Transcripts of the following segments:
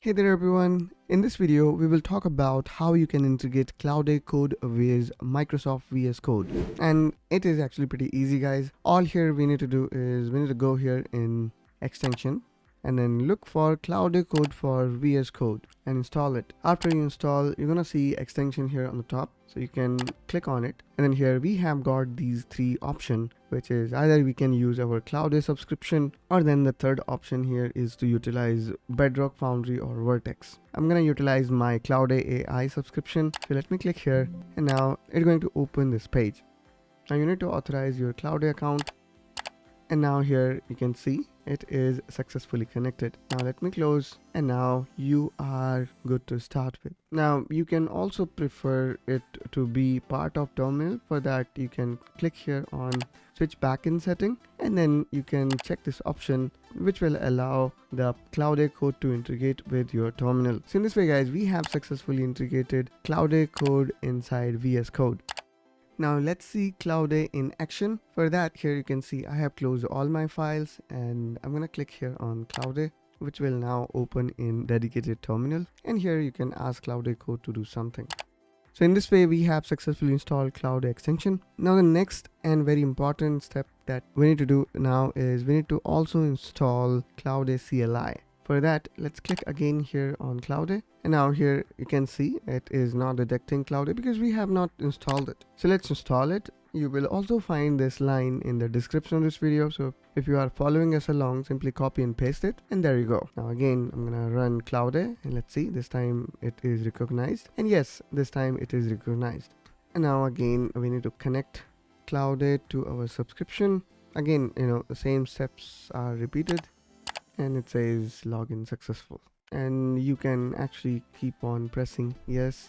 Hey there everyone, in this video we will talk about how you can integrate Claude Code with Microsoft VS Code, and it is actually pretty easy guys. All here we need to do is we need to go here in extension and then look for Claude Code for VS Code and install it. After you install, you're gonna see extension here on the top, so you can click on it, and then here we have got these three options, which is either we can use our Claude subscription, or then the third option here is to utilize Bedrock, Foundry or Vertex. I'm gonna utilize my Claude AI subscription, so let me click here, and now it's going to open this page. Now you need to authorize your Claude account, and now here you can see it is successfully connected. Now let me close, and now you are good to start with. Now you can also prefer it to be part of terminal. For that you can click here on switch backend setting, and then you can check this option which will allow the Claude Code to integrate with your terminal. So in this way guys, we have successfully integrated Claude Code inside VS Code. Now let's see Claude in action. For that, here you can see I have closed all my files, and I'm gonna click here on Claude, which will now open in dedicated terminal, and here you can ask Claude Code to do something. So in this way we have successfully installed Claude extension. Now the next and very important step that we need to do now is we need to also install Claude CLI. For that, let's click again here on Claude, and now here you can see it is not detecting Claude because we have not installed it. So let's install it. You will also find this line in the description of this video, so if you are following us along, simply copy and paste it, and there you go. Now again I'm gonna run Claude, and let's see, this time it is recognized, and yes, this time it is recognized. And now again we need to connect Claude to our subscription. Again, the same steps are repeated, and it says login successful, and you can actually keep on pressing yes,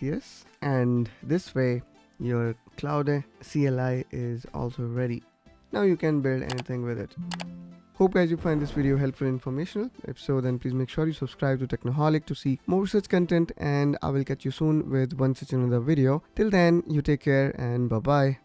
and this way your Claude CLI is also ready. Now you can build anything with it. Hope guys you find this video helpful and informational. If so, then please make sure you subscribe to Technoholic to see more such content, and I will catch you soon with one such another video. Till then, you take care and bye bye.